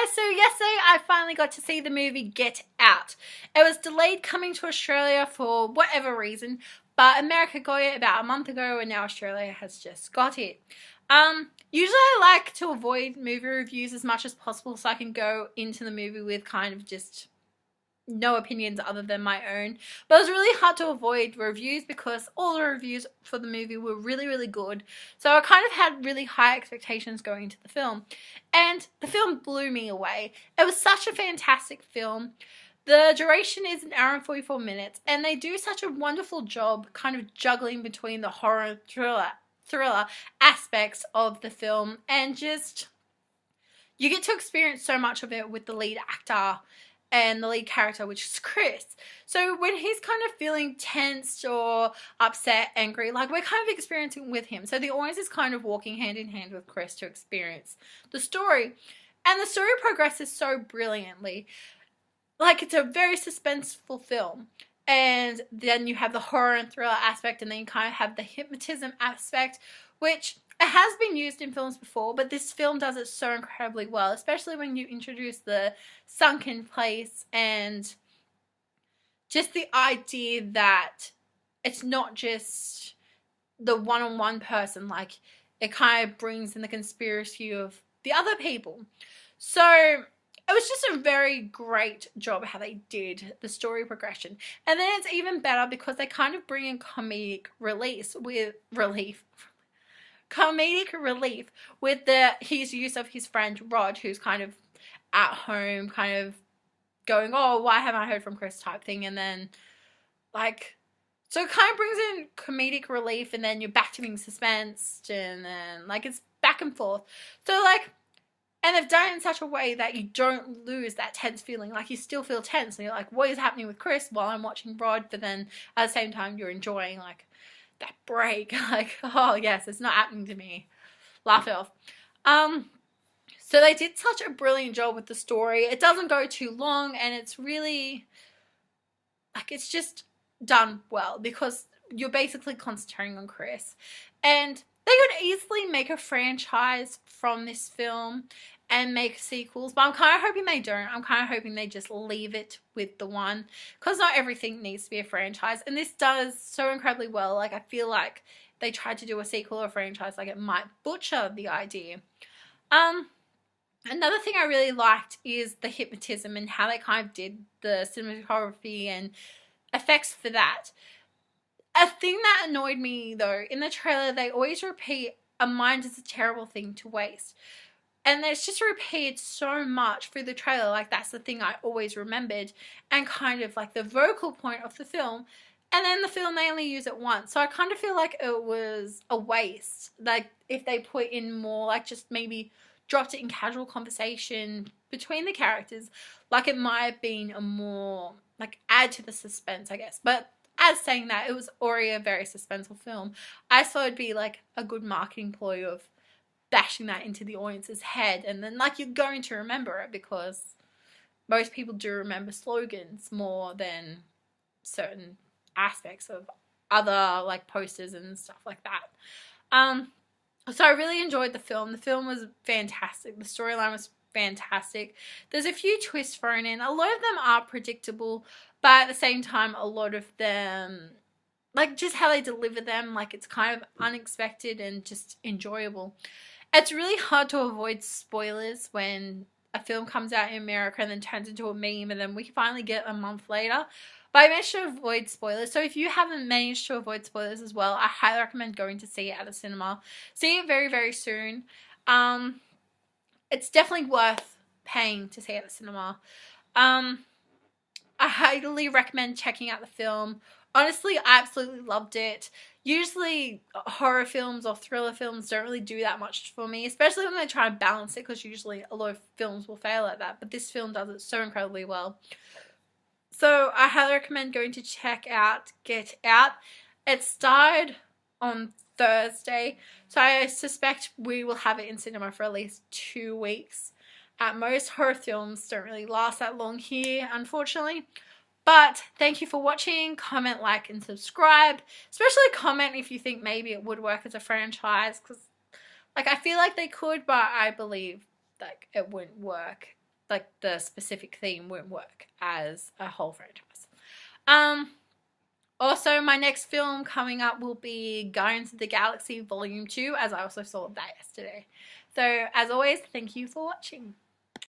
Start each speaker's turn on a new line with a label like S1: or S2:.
S1: guys, so yesterday I finally got to see the movie Get Out. It was delayed coming to Australia for whatever reason, but America got it about a month ago and now Australia has just got it. Usually I like to avoid movie reviews as much as possible so I can go into the movie with kind of just no opinions other than my own, but it was really hard to avoid reviews because all the reviews for the movie were really good, so I kind of had really high expectations going into the film, and the film blew me away. It was such a fantastic film. The duration is 1 hour and 44 minutes, and they do such a wonderful job kind of juggling between the horror thriller aspects of the film, and just you get to experience so much of it with the lead actor and the lead character, which is Chris. So when he's kind of feeling tensed or upset, angry, like we're kind of experiencing with him. So the audience is kind of walking hand in hand with Chris to experience the story. And the story progresses so brilliantly. Like, it's a very suspenseful film. And then you have the horror and thriller aspect, and then you kind of have the hypnotism aspect, which it has been used in films before, but this film does it so incredibly well, especially when you introduce the sunken place and just the idea that it's not just the one-on-one person, like it kind of brings in the conspiracy of the other people. So it was just a very great job how they did the story progression. And then it's even better because they kind of bring in comedic relief with his use of his friend Rod, who's kind of at home, kind of going, oh, why haven't I heard from Chris type thing, and then like, so it kind of brings in comedic relief, and then you're back to being suspensed, and then like it's back and forth. So like, and they've done it in such a way that you don't lose that tense feeling. Like, you still feel tense, and you're like, what is happening with Chris while I'm watching Rod? But then at the same time, you're enjoying like that break. Like, oh yes, it's not happening to me. Laugh it off. So they did such a brilliant job with the story. It doesn't go too long, and it's really like, it's just done well because you're basically concentrating on Chris. And they could easily make a franchise from this film and make sequels, but I'm kind of hoping they don't. I'm kind of hoping they just leave it with the one, because not everything needs to be a franchise, and this does so incredibly well. Like, I feel like they tried to do a sequel or a franchise, like it might butcher the idea. Another thing I really liked is the hypnotism and how they kind of did the cinematography and effects for that. A thing that annoyed me though, in the trailer, they always repeat, a mind is a terrible thing to waste. And it's just repeated so much through the trailer. Like, that's the thing I always remembered, and kind of like the vocal point of the film. And then the film, they only use it once. So I kind of feel like it was a waste. Like, if they put in more, like just maybe dropped it in casual conversation between the characters, like it might have been a more, like, add to the suspense, I guess. But as saying that, it was already a very suspenseful film. I thought it'd be like a good marketing ploy of bashing that into the audience's head, and then like you're going to remember it, because most people do remember slogans more than certain aspects of other like posters and stuff like that. So I really enjoyed the film. The film was fantastic. The storyline was fantastic. There's a few twists thrown in. A lot of them are predictable, but at the same time, a lot of them, like just how they deliver them, like it's kind of unexpected and just enjoyable. It's really hard to avoid spoilers when a film comes out in America and then turns into a meme, and then we finally get a month later. But I managed to avoid spoilers. So if you haven't managed to avoid spoilers as well, I highly recommend going to see it at a cinema. See it very soon. It's definitely worth paying to see it at the cinema. I highly recommend checking out the film. Honestly, I absolutely loved it. Usually horror films or thriller films don't really do that much for me, especially when they try and balance it, because usually a lot of films will fail at that, but this film does it so incredibly well. So I highly recommend going to check out Get Out. It started on Thursday, so I suspect we will have it in cinema for at least 2 weeks. At most, horror films don't really last that long here, unfortunately. But thank you for watching. Comment, like, and subscribe. Especially comment if you think maybe it would work as a franchise, because like I feel like they could, but I believe like it wouldn't work like the specific theme won't work as a whole franchise. Also, my next film coming up will be Guardians of the Galaxy Volume 2, as I also saw that yesterday. So, as always, thank you for watching.